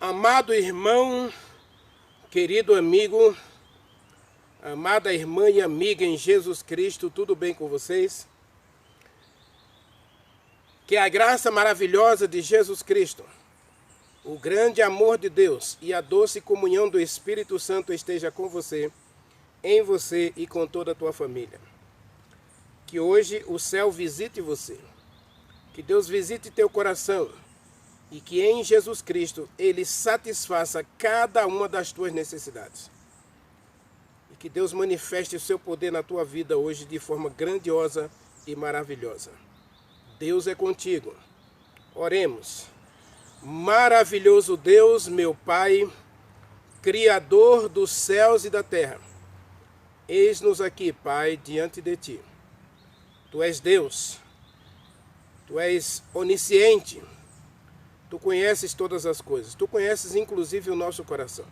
Amado irmão, querido amigo, amada irmã e amiga em Jesus Cristo, tudo bem com vocês? Que a graça maravilhosa de Jesus Cristo, o grande amor de Deus e a doce comunhão do Espírito Santo esteja com você, em você e com toda a tua família. Que hoje o céu visite você, que Deus visite teu coração e que em Jesus Cristo Ele satisfaça cada uma das tuas necessidades. E que Deus manifeste o seu poder na tua vida hoje de forma grandiosa e maravilhosa. Deus é contigo. Oremos. Maravilhoso Deus, meu Pai, Criador dos céus e da terra, eis-nos aqui, Pai, diante de Ti. Tu és Deus, Tu és onisciente, Tu conheces todas as coisas, Tu conheces inclusive o nosso coração.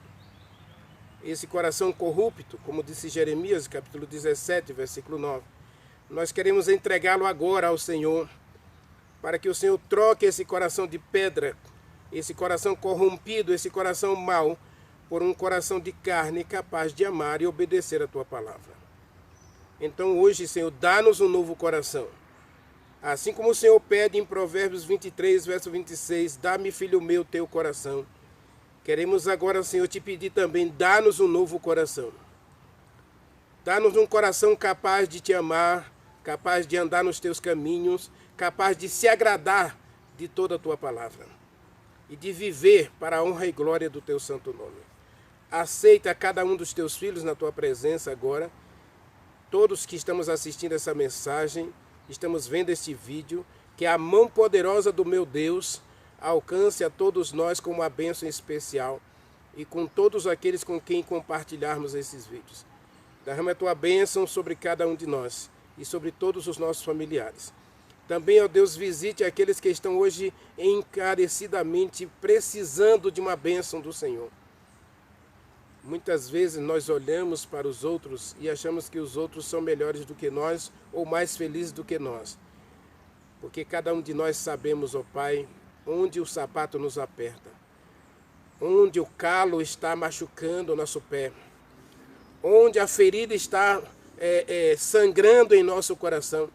Esse coração corrupto, como disse Jeremias, capítulo 17, versículo 9, nós queremos entregá-lo agora ao Senhor, para que o Senhor troque esse coração de pedra, esse coração corrompido, esse coração mau, por um coração de carne capaz de amar e obedecer a Tua palavra. Então hoje, Senhor, dá-nos um novo coração. Assim como o Senhor pede em Provérbios 23, verso 26, dá-me, filho meu, teu coração. Queremos agora, Senhor, te pedir também, dá-nos um novo coração. Dá-nos um coração capaz de te amar, capaz de andar nos teus caminhos, capaz de se agradar de toda a tua palavra e de viver para a honra e glória do teu santo nome. Aceita cada um dos teus filhos na tua presença agora, todos que estamos assistindo essa mensagem, estamos vendo este vídeo, que a mão poderosa do meu Deus alcance a todos nós com uma bênção especial e com todos aqueles com quem compartilharmos esses vídeos. Derrama a tua bênção sobre cada um de nós e sobre todos os nossos familiares. Também, ó Deus, visite aqueles que estão hoje encarecidamente precisando de uma bênção do Senhor. Muitas vezes nós olhamos para os outros e achamos que os outros são melhores do que nós ou mais felizes do que nós. Porque cada um de nós sabemos, ó Pai, onde o sapato nos aperta, onde o calo está machucando o nosso pé, onde a ferida está sangrando em nosso coração.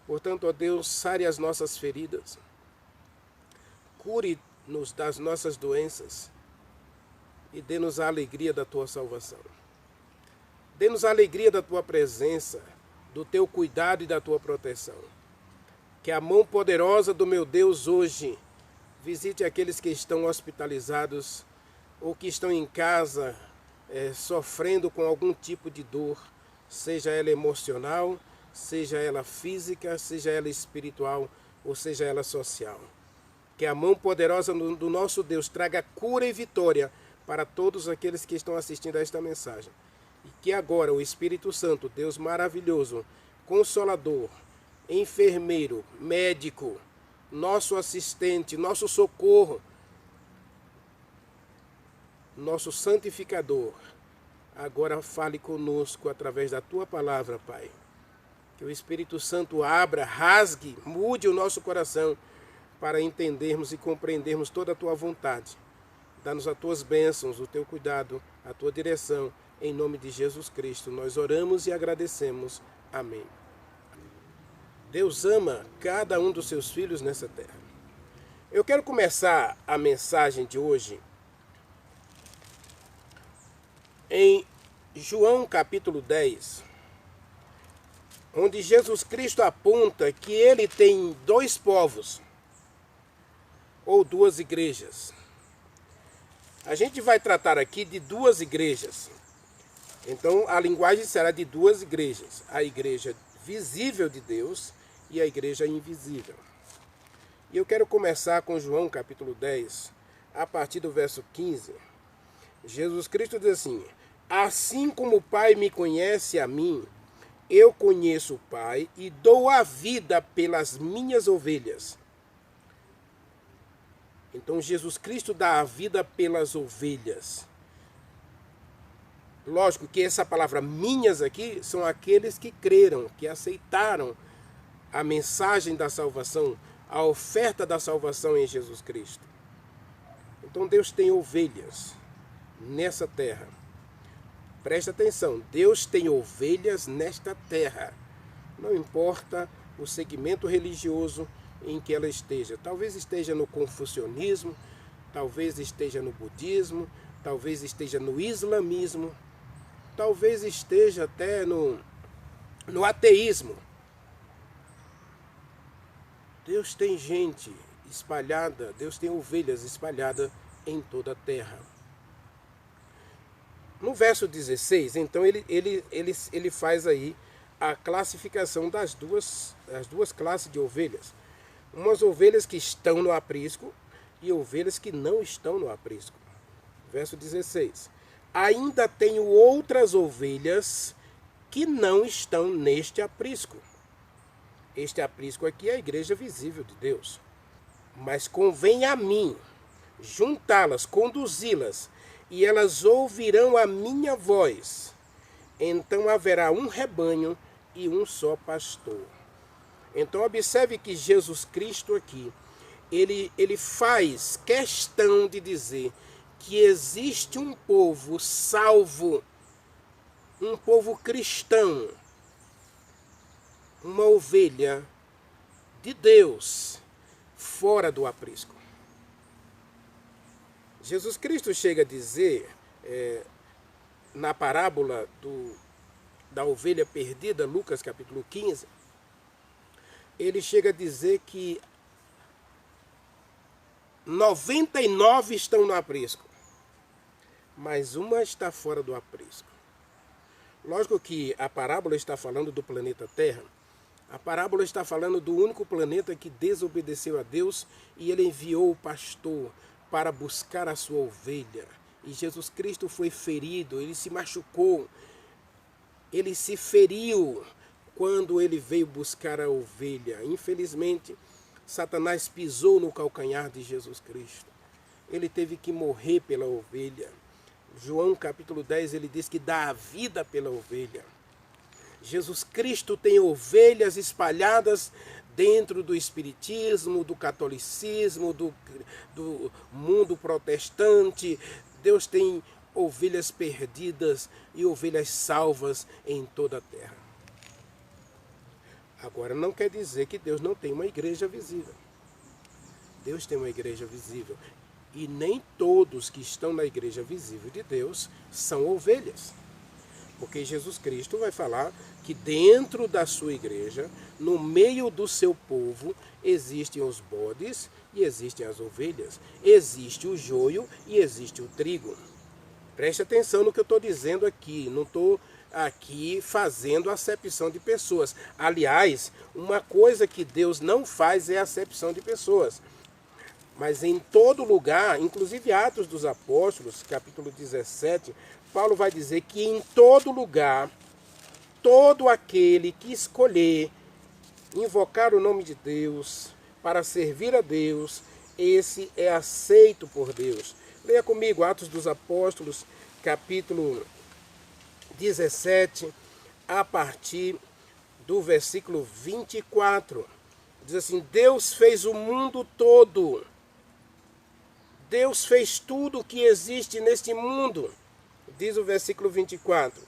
Portanto, ó Deus, sare as nossas feridas, cure-nos das nossas doenças e dê-nos a alegria da Tua salvação. Dê-nos a alegria da Tua presença, do Teu cuidado e da Tua proteção. Que a mão poderosa do meu Deus hoje visite aqueles que estão hospitalizados ou que estão em casa sofrendo com algum tipo de dor, seja ela emocional, seja ela física, seja ela espiritual ou seja ela social. Que a mão poderosa do nosso Deus traga cura e vitória para todos aqueles que estão assistindo a esta mensagem. E que agora o Espírito Santo, Deus maravilhoso, Consolador, enfermeiro, médico, nosso assistente, nosso socorro, nosso santificador, agora fale conosco através da Tua palavra, Pai. Que o Espírito Santo abra, rasgue, mude o nosso coração para entendermos e compreendermos toda a Tua vontade. Dá-nos as Tuas bênçãos, o Teu cuidado, a Tua direção. Em nome de Jesus Cristo, nós oramos e agradecemos. Amém. Deus ama cada um dos seus filhos nessa terra. Eu quero começar a mensagem de hoje em João capítulo 10, onde Jesus Cristo aponta que Ele tem dois povos, ou duas igrejas. A gente vai tratar aqui de duas igrejas. Então, a linguagem será de duas igrejas. A igreja visível de Deus e a igreja invisível. E eu quero começar com João capítulo 10, a partir do verso 15. Jesus Cristo diz assim: assim como o Pai me conhece a mim, eu conheço o Pai e dou a vida pelas minhas ovelhas. Então Jesus Cristo dá a vida pelas ovelhas. Lógico que essa palavra minhas aqui são aqueles que creram, que aceitaram a mensagem da salvação, a oferta da salvação em Jesus Cristo. Então Deus tem ovelhas nessa terra. Presta atenção, Deus tem ovelhas nesta terra. Não importa o segmento religioso em que ela esteja. Talvez esteja no confucionismo, talvez esteja no budismo, talvez esteja no islamismo, talvez esteja até no ateísmo. Deus tem gente espalhada, Deus tem ovelhas espalhadas em toda a terra. No verso 16, então, ele faz aí a classificação das duas classes de ovelhas. Umas ovelhas que estão no aprisco e ovelhas que não estão no aprisco. Verso 16. Ainda tenho outras ovelhas que não estão neste aprisco. Este aprisco aqui é a igreja visível de Deus. Mas convém a mim juntá-las, conduzi-las, e elas ouvirão a minha voz. Então haverá um rebanho e um só pastor. Então observe que Jesus Cristo aqui, ele faz questão de dizer que existe um povo salvo, um povo cristão, uma ovelha de Deus fora do aprisco. Jesus Cristo chega a dizer, na parábola da ovelha perdida, Lucas capítulo 15, ele chega a dizer que 99 estão no aprisco, mas uma está fora do aprisco. Lógico que a parábola está falando do planeta Terra. A parábola está falando do único planeta que desobedeceu a Deus e ele enviou o pastor para buscar a sua ovelha. E Jesus Cristo foi ferido, ele se machucou, ele se feriu quando ele veio buscar a ovelha. Infelizmente, Satanás pisou no calcanhar de Jesus Cristo. Ele teve que morrer pela ovelha. João capítulo 10, ele diz que dá a vida pela ovelha. Jesus Cristo tem ovelhas espalhadas dentro do espiritismo, do catolicismo, do mundo protestante. Deus tem ovelhas perdidas e ovelhas salvas em toda a terra. Agora, não quer dizer que Deus não tem uma igreja visível. Deus tem uma igreja visível. E nem todos que estão na igreja visível de Deus são ovelhas. Porque Jesus Cristo vai falar que dentro da sua igreja, no meio do seu povo, existem os bodes e existem as ovelhas. Existe o joio e existe o trigo. Preste atenção no que eu estou dizendo aqui. Não estou aqui fazendo acepção de pessoas. Aliás, uma coisa que Deus não faz é acepção de pessoas. Mas em todo lugar, inclusive Atos dos Apóstolos, capítulo 17, Paulo vai dizer que em todo lugar, todo aquele que escolher invocar o nome de Deus para servir a Deus, esse é aceito por Deus. Leia comigo Atos dos Apóstolos, capítulo 17, a partir do versículo 24. Diz assim: Deus fez o mundo todo. Deus fez tudo o que existe neste mundo. Diz o versículo 24.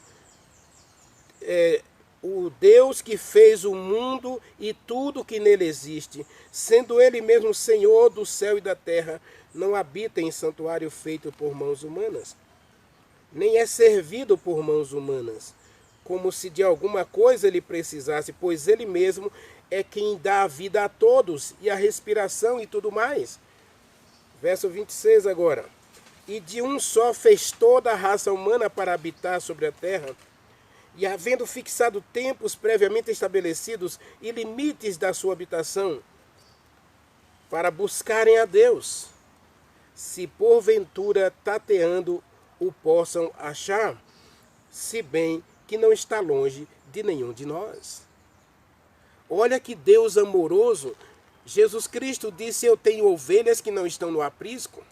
O Deus que fez o mundo e tudo que nele existe, sendo ele mesmo Senhor do céu e da terra, não habita em santuário feito por mãos humanas, nem é servido por mãos humanas, como se de alguma coisa ele precisasse, pois ele mesmo é quem dá a vida a todos, e a respiração e tudo mais. Verso 26 agora. E de um só fez toda a raça humana para habitar sobre a terra, e havendo fixado tempos previamente estabelecidos e limites da sua habitação, para buscarem a Deus, se porventura tateando o possam achar, se bem que não está longe de nenhum de nós. Olha que Deus amoroso. Jesus Cristo disse: eu tenho ovelhas que não estão no aprisco,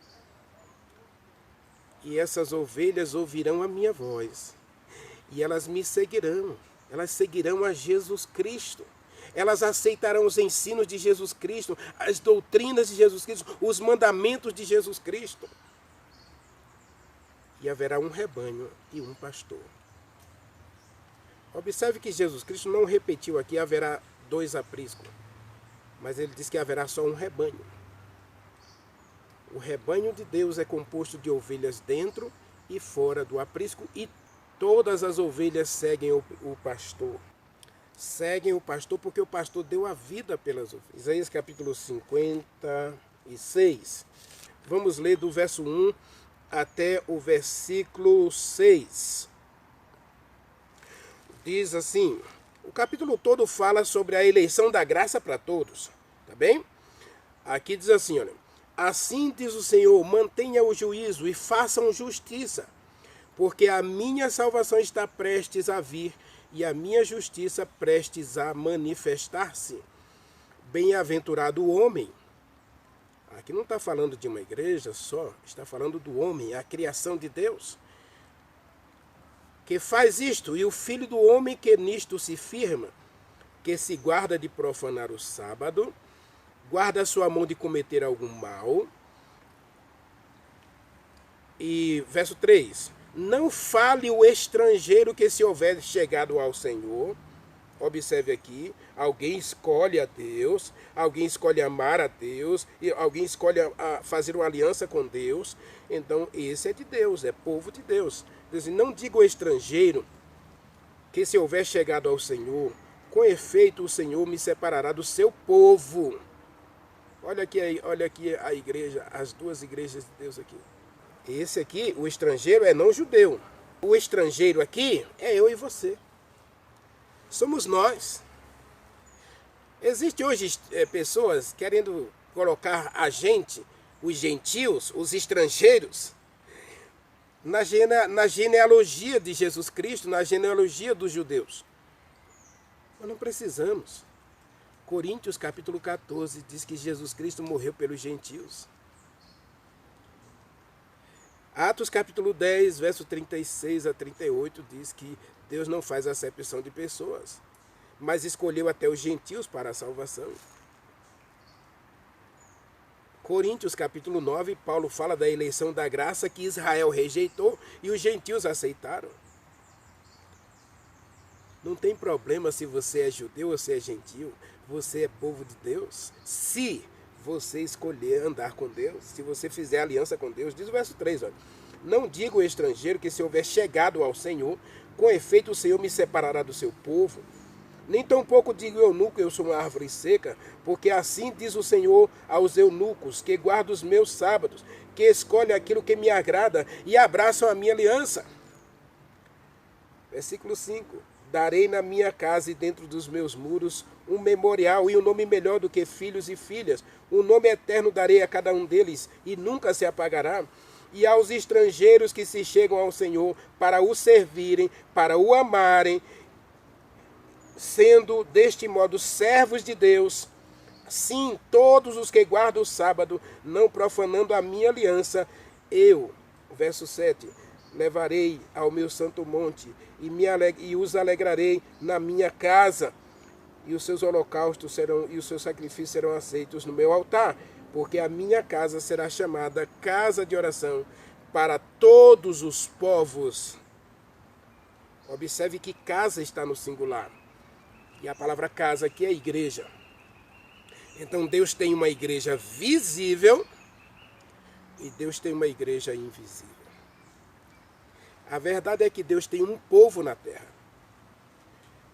e essas ovelhas ouvirão a minha voz, e elas me seguirão, elas seguirão a Jesus Cristo, elas aceitarão os ensinos de Jesus Cristo, as doutrinas de Jesus Cristo, os mandamentos de Jesus Cristo. e haverá um rebanho e um pastor. Observe que Jesus Cristo não repetiu aqui haverá 2 apriscos, mas ele diz que haverá só um rebanho. O rebanho de Deus é composto de ovelhas dentro e fora do aprisco, e todas as ovelhas seguem o pastor. Seguem o pastor porque o pastor deu a vida pelas ovelhas. Isaías capítulo 56. Vamos ler do verso 1 até o versículo 6. Diz assim, o capítulo todo fala sobre a eleição da graça para todos, tá bem? Aqui diz assim, olha, assim diz o Senhor, mantenha o juízo e façam justiça, porque a minha salvação está prestes a vir e a minha justiça prestes a manifestar-se. Bem-aventurado o homem. Aqui não está falando de uma igreja só, está falando do homem, a criação de Deus, que faz isto, e o filho do homem que nisto se firma, que se guarda de profanar o sábado, guarda a sua mão de cometer algum mal. E verso 3, não fale o estrangeiro que se houver chegado ao Senhor. Observe aqui, alguém escolhe a Deus, alguém escolhe amar a Deus, e alguém escolhe fazer uma aliança com Deus. Então esse é de Deus, é povo de Deus. Diz, não diga o estrangeiro que se houver chegado ao Senhor, com efeito o Senhor me separará do seu povo. Olha aqui a igreja, as 2 igrejas de Deus aqui. Esse aqui, o estrangeiro é não judeu. O estrangeiro aqui é eu e você. Somos nós. Existem hoje pessoas querendo colocar a gente, os gentios, os estrangeiros, na genealogia de Jesus Cristo, na genealogia dos judeus. Nós não precisamos. Coríntios capítulo 14 diz que Jesus Cristo morreu pelos gentios. Atos capítulo 10, verso 36 a 38 diz que Deus não faz acepção de pessoas, mas escolheu até os gentios para a salvação. Coríntios capítulo 9, Paulo fala da eleição da graça que Israel rejeitou e os gentios aceitaram. Não tem problema se você é judeu ou se é gentio, você é povo de Deus. Se você escolher andar com Deus, se você fizer aliança com Deus, diz o verso 3, olha, não diga o estrangeiro que se houver chegado ao Senhor, com efeito o Senhor me separará do seu povo. Nem tampouco digo eunuco, eu sou uma árvore seca, porque assim diz o Senhor aos eunucos, que guardam os meus sábados, que escolhem aquilo que me agrada e abraçam a minha aliança. Versículo 5. Darei na minha casa e dentro dos meus muros um memorial e um nome melhor do que filhos e filhas. Um nome eterno darei a cada um deles e nunca se apagará. E aos estrangeiros que se chegam ao Senhor para o servirem, para o amarem, sendo deste modo servos de Deus, sim, todos os que guardam o sábado, não profanando a minha aliança, eu, verso 7, levarei ao meu santo monte e os alegrarei na minha casa, e os seus holocaustos serão e os seus sacrifícios serão aceitos no meu altar, porque a minha casa será chamada casa de oração para todos os povos. Observe que casa está no singular. E a palavra casa aqui é igreja. Então Deus tem uma igreja visível e Deus tem uma igreja invisível. A verdade é que Deus tem um povo na terra.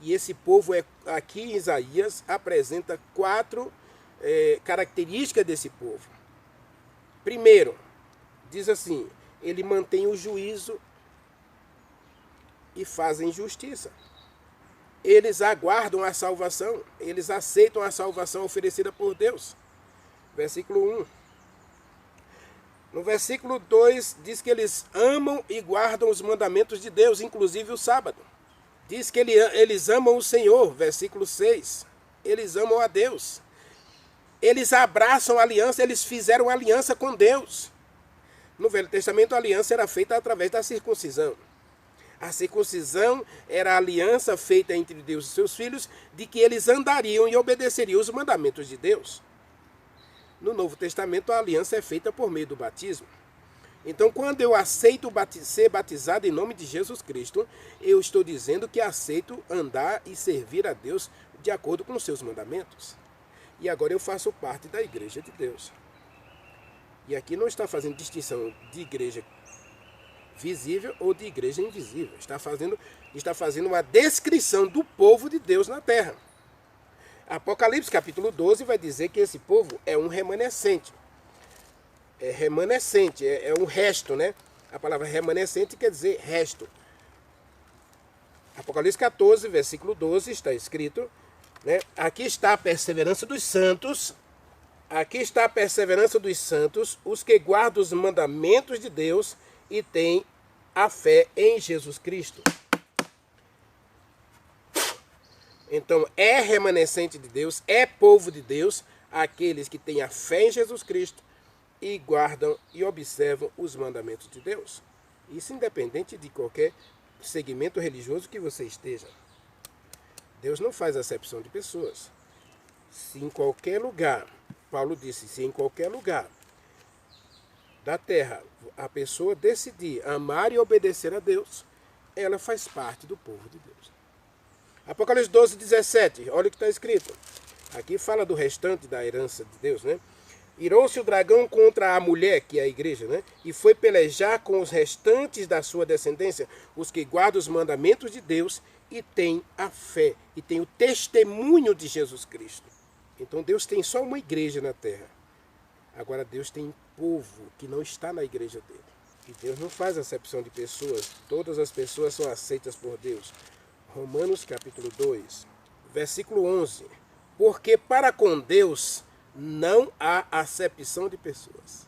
E esse povo, aqui em Isaías, apresenta 4 características desse povo. Primeiro, diz assim, ele mantém o juízo e fazem justiça. Eles aguardam a salvação, eles aceitam a salvação oferecida por Deus. Versículo 1. No versículo 2 diz que eles amam e guardam os mandamentos de Deus, inclusive o sábado. Diz que eles amam o Senhor, versículo 6. Eles amam a Deus. Eles abraçam a aliança, eles fizeram aliança com Deus. No Velho Testamento a aliança era feita através da circuncisão. A circuncisão era a aliança feita entre Deus e seus filhos, de que eles andariam e obedeceriam os mandamentos de Deus. No Novo Testamento, a aliança é feita por meio do batismo. Então, quando eu aceito ser batizado em nome de Jesus Cristo, eu estou dizendo que aceito andar e servir a Deus de acordo com os seus mandamentos. E agora eu faço parte da igreja de Deus. E aqui não está fazendo distinção de igreja visível ou de igreja invisível. Está fazendo uma descrição do povo de Deus na terra. Apocalipse capítulo 12 vai dizer que esse povo é um remanescente. É remanescente, é um resto, né? A palavra remanescente quer dizer resto. Apocalipse 14, versículo 12, está escrito, né? Aqui está a perseverança dos santos, aqui está a perseverança dos santos, os que guardam os mandamentos de Deus e têm a fé em Jesus Cristo. Então, é remanescente de Deus, é povo de Deus, aqueles que têm a fé em Jesus Cristo e guardam e observam os mandamentos de Deus. Isso independente de qualquer segmento religioso que você esteja. Deus não faz acepção de pessoas. Se em qualquer lugar, Paulo disse, se em qualquer lugar da terra a pessoa decidir amar e obedecer a Deus, ela faz parte do povo de Deus. Apocalipse 12, 17, olha o que está escrito. Aqui fala do restante da herança de Deus, né? Irou-se o dragão contra a mulher, que é a igreja, né? E foi pelejar com os restantes da sua descendência, os que guardam os mandamentos de Deus e têm a fé, e têm o testemunho de Jesus Cristo. Então Deus tem só uma igreja na terra. Agora Deus tem povo que não está na igreja dele. E Deus não faz acepção de pessoas. Todas as pessoas são aceitas por Deus. Romanos capítulo 2, versículo 11. Porque para com Deus não há acepção de pessoas.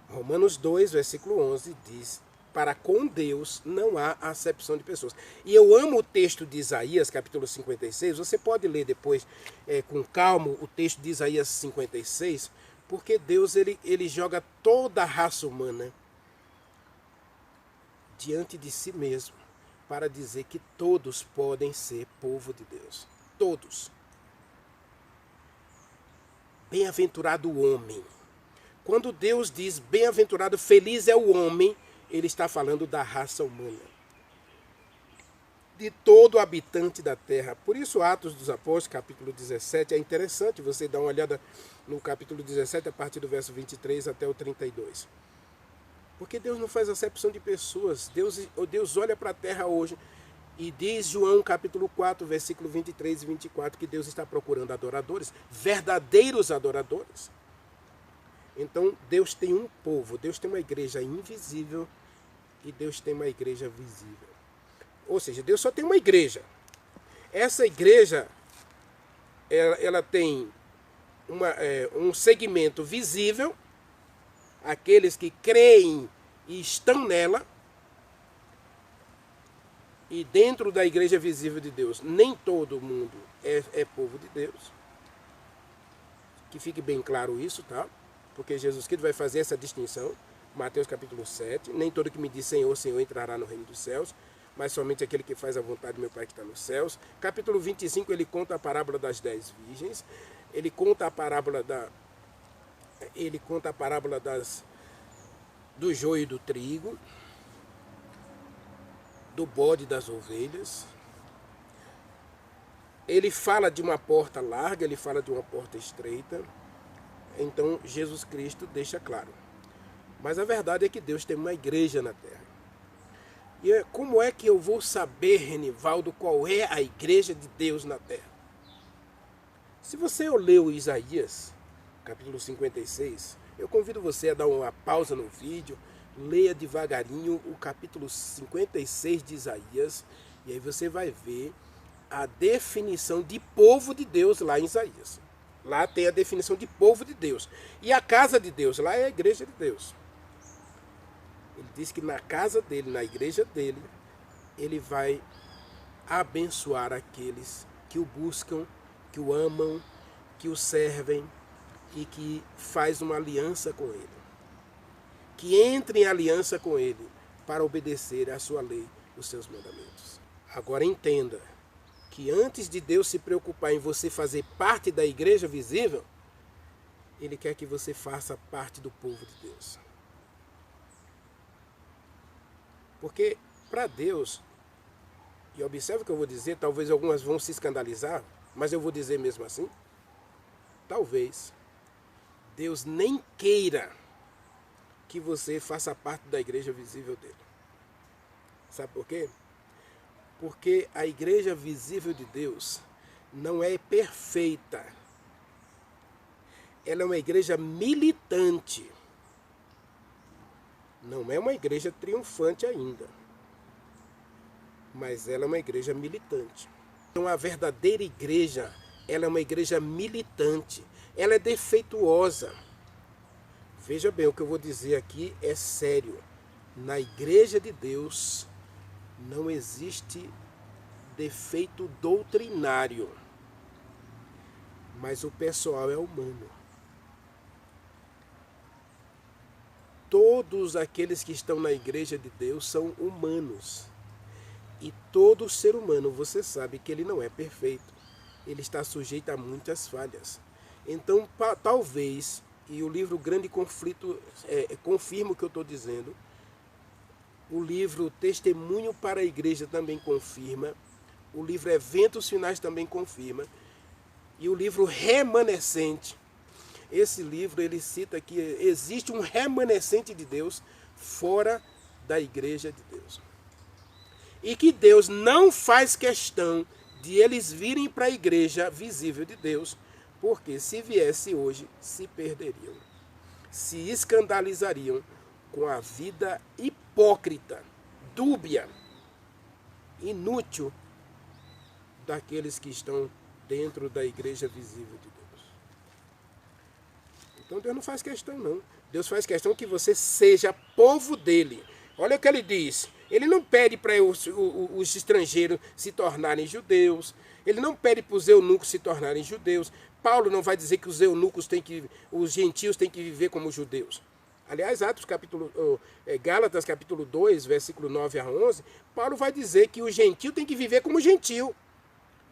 Romanos 2, versículo 11 diz: para com Deus não há acepção de pessoas. E eu amo o texto de Isaías, capítulo 56. Você pode ler depois com calma o texto de Isaías 56, porque Deus ele joga toda a raça humana diante de si mesmo para dizer que todos podem ser povo de Deus. Todos. Bem-aventurado o homem. Quando Deus diz bem-aventurado, feliz é o homem, ele está falando da raça humana, de todo habitante da terra. Por isso, Atos dos Apóstolos, capítulo 17, é interessante você dar uma olhada no capítulo 17, a partir do verso 23 até o 32. Porque Deus não faz acepção de pessoas. Deus olha para a terra hoje e diz João capítulo 4, versículo 23 e 24, que Deus está procurando adoradores, verdadeiros adoradores. Então, Deus tem um povo, Deus tem uma igreja invisível e Deus tem uma igreja visível. Ou seja, Deus só tem uma igreja. Essa igreja, ela tem um segmento visível, aqueles que creem e estão nela, e dentro da igreja visível de Deus, nem todo mundo é povo de Deus. Que fique bem claro isso, tá? Porque Jesus Cristo vai fazer essa distinção. Mateus capítulo 7, nem todo que me diz Senhor, Senhor entrará no reino dos céus, mas somente aquele que faz a vontade do meu Pai que está nos céus. Capítulo 25, ele conta a parábola das 10 virgens, ele conta a parábola do joio e do trigo, do bode e das ovelhas. Ele fala de uma porta larga, ele fala de uma porta estreita. Então Jesus Cristo deixa claro. Mas a verdade é que Deus tem uma igreja na terra. E como é que eu vou saber, Renivaldo, qual é a igreja de Deus na terra? Se você leu Isaías, capítulo 56, eu convido você a dar uma pausa no vídeo, leia devagarinho o capítulo 56 de Isaías, e aí você vai ver a definição de povo de Deus lá em Isaías. Lá tem a definição de povo de Deus. E a casa de Deus, lá é a igreja de Deus. Ele diz que na casa dele, na igreja dele, ele vai abençoar aqueles que o buscam, que o amam, que o servem e que faz uma aliança com ele. Que entre em aliança com ele para obedecer à sua lei, os seus mandamentos. Agora entenda que antes de Deus se preocupar em você fazer parte da igreja visível, ele quer que você faça parte do povo de Deus. Porque para Deus, e observe o que eu vou dizer, talvez algumas vão se escandalizar, mas eu vou dizer mesmo assim, talvez Deus nem queira que você faça parte da igreja visível dele. Sabe por quê? Porque a igreja visível de Deus não é perfeita. Ela é uma igreja militante. Não é uma igreja triunfante ainda. Mas ela é uma igreja militante. Então a verdadeira igreja, ela é uma igreja militante. Ela é defeituosa. Veja bem, o que eu vou dizer aqui é sério. Na igreja de Deus não existe defeito doutrinário. Mas o pessoal é humano. Todos aqueles que estão na igreja de Deus são humanos. E todo ser humano, você sabe que ele não é perfeito. Ele está sujeito a muitas falhas. Então, talvez, e o livro Grande Conflito confirma o que eu estou dizendo, o livro Testemunho para a Igreja também confirma, o livro Eventos Finais também confirma, e o livro Remanescente. Esse livro, ele cita que existe um remanescente de Deus fora da igreja de Deus. E que Deus não faz questão de eles virem para a igreja visível de Deus, porque se viesse hoje, se perderiam. Se escandalizariam com a vida hipócrita, dúbia, inútil daqueles que estão dentro da igreja visível de Deus. Então Deus não faz questão não. Deus faz questão que você seja povo dele. Olha o que ele diz. Ele não pede para os estrangeiros se tornarem judeus. Ele não pede para os eunucos se tornarem judeus. Paulo não vai dizer que os eunucos os gentios têm que viver como judeus. Aliás, Gálatas capítulo 2, versículo 9 a 11, Paulo vai dizer que o gentio tem que viver como gentio.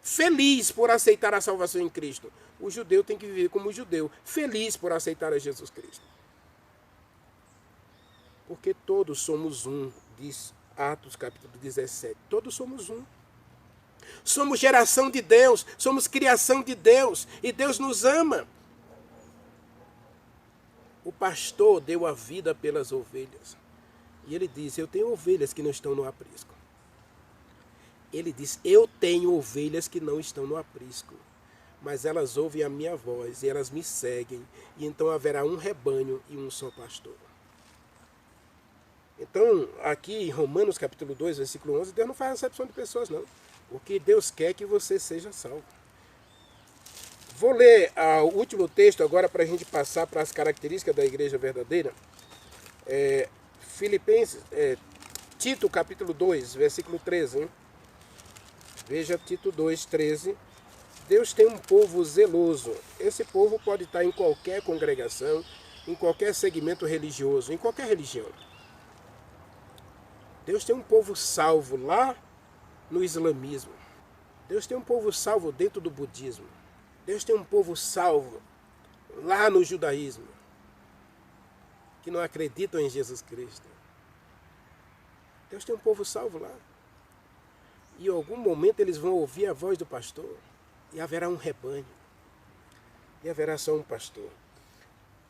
Feliz por aceitar a salvação em Cristo. O judeu tem que viver como judeu, feliz por aceitar a Jesus Cristo. Porque todos somos um, diz Atos capítulo 17. Todos somos um. Somos geração de Deus, somos criação de Deus, e Deus nos ama. O pastor deu a vida pelas ovelhas. E ele diz, eu tenho ovelhas que não estão no aprisco. Ele diz, eu tenho ovelhas que não estão no aprisco, mas elas ouvem a minha voz e elas me seguem, e então haverá um rebanho e um só pastor. Então, aqui em Romanos capítulo 2, versículo 11, Deus não faz acepção de pessoas, não. O que Deus quer é que você seja salvo. Vou ler o último texto agora para a gente passar para as características da igreja verdadeira. Tito capítulo 2, versículo 13, hein? Veja Tito 2, 13. Deus tem um povo zeloso. Esse povo pode estar em qualquer congregação, em qualquer segmento religioso, em qualquer religião. Deus tem um povo salvo lá no islamismo. Deus tem um povo salvo dentro do budismo. Deus tem um povo salvo lá no judaísmo, que não acreditam em Jesus Cristo. Deus tem um povo salvo lá. E em algum momento eles vão ouvir a voz do pastor. E haverá um rebanho. E haverá só um pastor.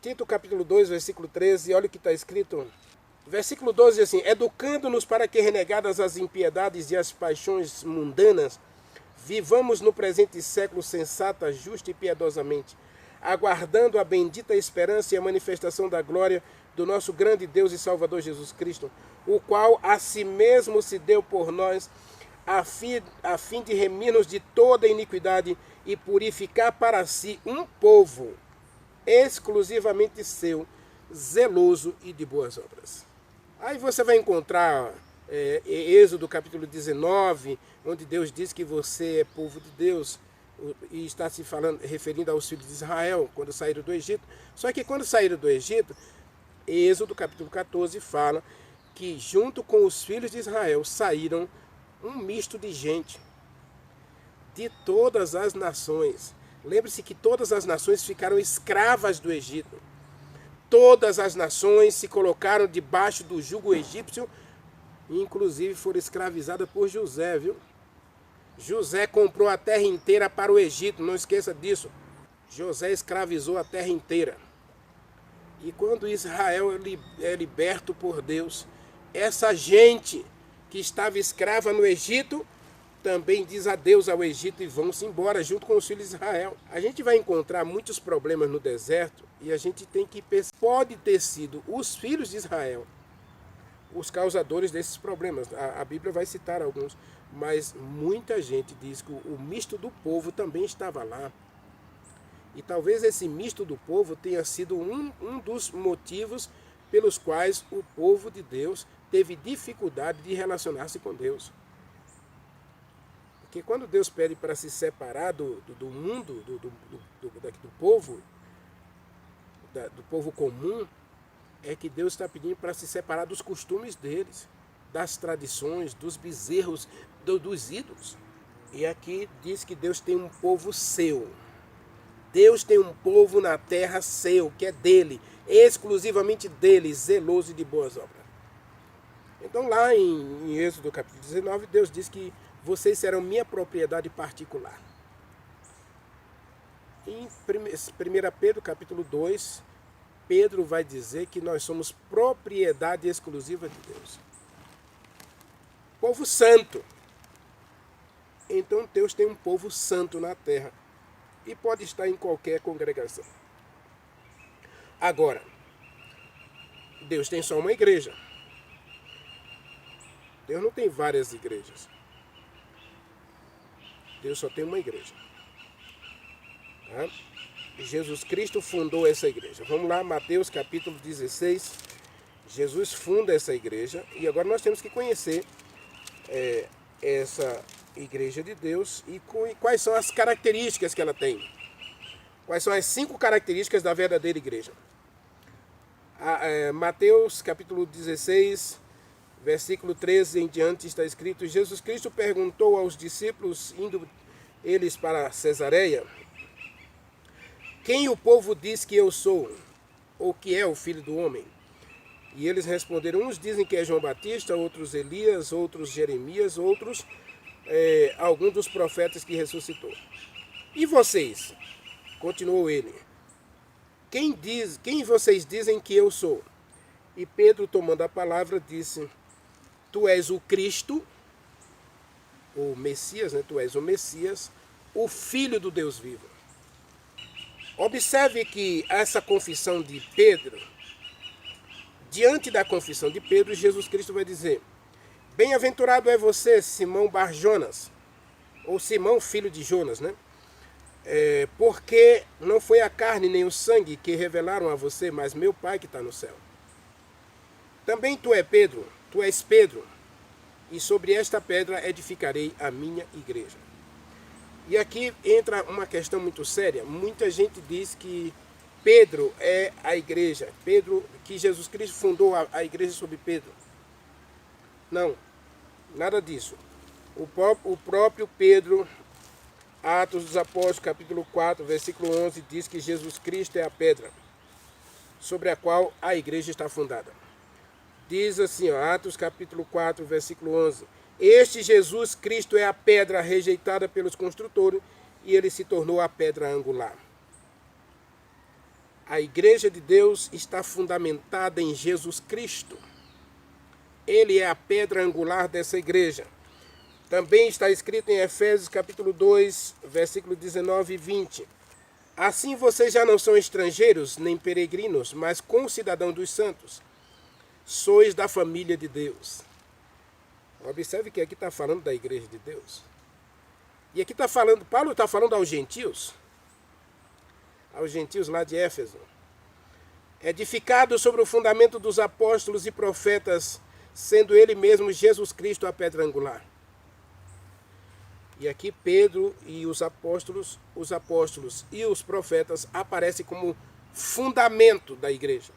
Tito capítulo 2, versículo 13. Olha o que está escrito. Versículo 12 diz assim. Educando-nos para que, renegadas as impiedades e as paixões mundanas, vivamos no presente século sensata, justa e piedosamente, aguardando a bendita esperança e a manifestação da glória do nosso grande Deus e Salvador Jesus Cristo, o qual a si mesmo se deu por nós, a fim de remir-nos de toda iniquidade e purificar para si um povo exclusivamente seu, zeloso e de boas obras. Aí você vai encontrar Êxodo capítulo 19, onde Deus diz que você é povo de Deus, e está se referindo aos filhos de Israel, quando saíram do Egito. Só que quando saíram do Egito, Êxodo capítulo 14 fala que junto com os filhos de Israel saíram um misto de gente, de todas as nações. Lembre-se que todas as nações ficaram escravas do Egito. Todas as nações se colocaram debaixo do jugo egípcio inclusive foram escravizadas por José, viu? José comprou a terra inteira para o Egito, não esqueça disso. José escravizou a terra inteira. E quando Israel é liberto por Deus, essa gente que estava escrava no Egito também diz adeus ao Egito e vão-se embora junto com os filhos de Israel. A gente vai encontrar muitos problemas no deserto e a gente tem que pensar, pode ter sido os filhos de Israel os causadores desses problemas. A Bíblia vai citar alguns, mas muita gente diz que o misto do povo também estava lá. E talvez esse misto do povo tenha sido um dos motivos pelos quais o povo de Deus teve dificuldade de relacionar-se com Deus. Porque quando Deus pede para se separar do mundo, do povo comum, é que Deus está pedindo para se separar dos costumes deles, das tradições, dos bezerros, dos ídolos. E aqui diz que Deus tem um povo seu. Deus tem um povo na terra seu, que é dele, exclusivamente dele, zeloso e de boas obras. Então lá em Êxodo capítulo 19, Deus diz que vocês serão minha propriedade particular. Em 1 Pedro capítulo 2, Pedro vai dizer que nós somos propriedade exclusiva de Deus. Povo santo. Então Deus tem um povo santo na terra. E pode estar em qualquer congregação. Agora, Deus tem só uma igreja. Deus não tem várias igrejas. Deus só tem uma igreja. Tá? Jesus Cristo fundou essa igreja. Vamos lá, Mateus capítulo 16. Jesus funda essa igreja. E agora nós temos que conhecer essa igreja de Deus e quais são as características que ela tem. Quais são as 5 características da verdadeira igreja. Mateus capítulo 16, versículo 13 em diante está escrito: Jesus Cristo perguntou aos discípulos, indo eles para Cesareia: quem o povo diz que eu sou, ou que é o Filho do Homem? E eles responderam: uns dizem que é João Batista, outros Elias, outros Jeremias, outros algum dos profetas que ressuscitou. E vocês? Continuou ele: quem vocês dizem que eu sou? E Pedro, tomando a palavra, disse: tu és o Cristo, o Messias, né? Tu és o Messias, o Filho do Deus vivo. Observe que essa confissão de Pedro, diante da confissão de Pedro, Jesus Cristo vai dizer: bem-aventurado é você, Simão Bar-Jonas, ou Simão, filho de Jonas, né? Porque não foi a carne nem o sangue que revelaram a você, mas meu Pai que está no céu. Também tu és Pedro, e sobre esta pedra edificarei a minha igreja. E aqui entra uma questão muito séria. Muita gente diz que Pedro é a igreja. Pedro, que Jesus Cristo fundou a igreja sobre Pedro. Não, nada disso. O próprio Pedro, Atos dos Apóstolos, capítulo 4, versículo 11, diz que Jesus Cristo é a pedra sobre a qual a igreja está fundada. Diz assim, Atos capítulo 4, versículo 11: este Jesus Cristo é a pedra rejeitada pelos construtores e ele se tornou a pedra angular. A igreja de Deus está fundamentada em Jesus Cristo. Ele é a pedra angular dessa igreja. Também está escrito em Efésios capítulo 2, versículo 19 e 20. Assim vocês já não são estrangeiros nem peregrinos, mas concidadãos dos santos. Sois da família de Deus. Observe que aqui está falando da igreja de Deus. E aqui está falando, Paulo está falando aos gentios lá de Éfeso. Edificado sobre o fundamento dos apóstolos e profetas, sendo ele mesmo Jesus Cristo a pedra angular. E aqui Pedro e os apóstolos e os profetas aparecem como fundamento da igreja.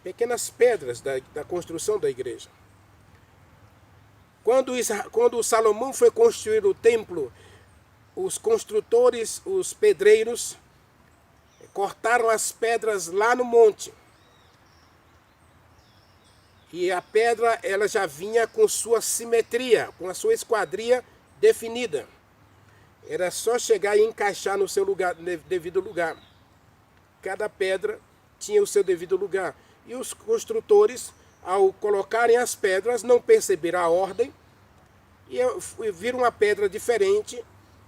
Pequenas pedras da construção da igreja. Quando Salomão foi construir o templo, os construtores, os pedreiros, cortaram as pedras lá no monte. E a pedra, ela já vinha com sua simetria, com a sua esquadria definida. Era só chegar e encaixar no seu lugar, devido lugar. Cada pedra tinha o seu devido lugar. E os construtores, ao colocarem as pedras, não perceberam a ordem e viram uma pedra diferente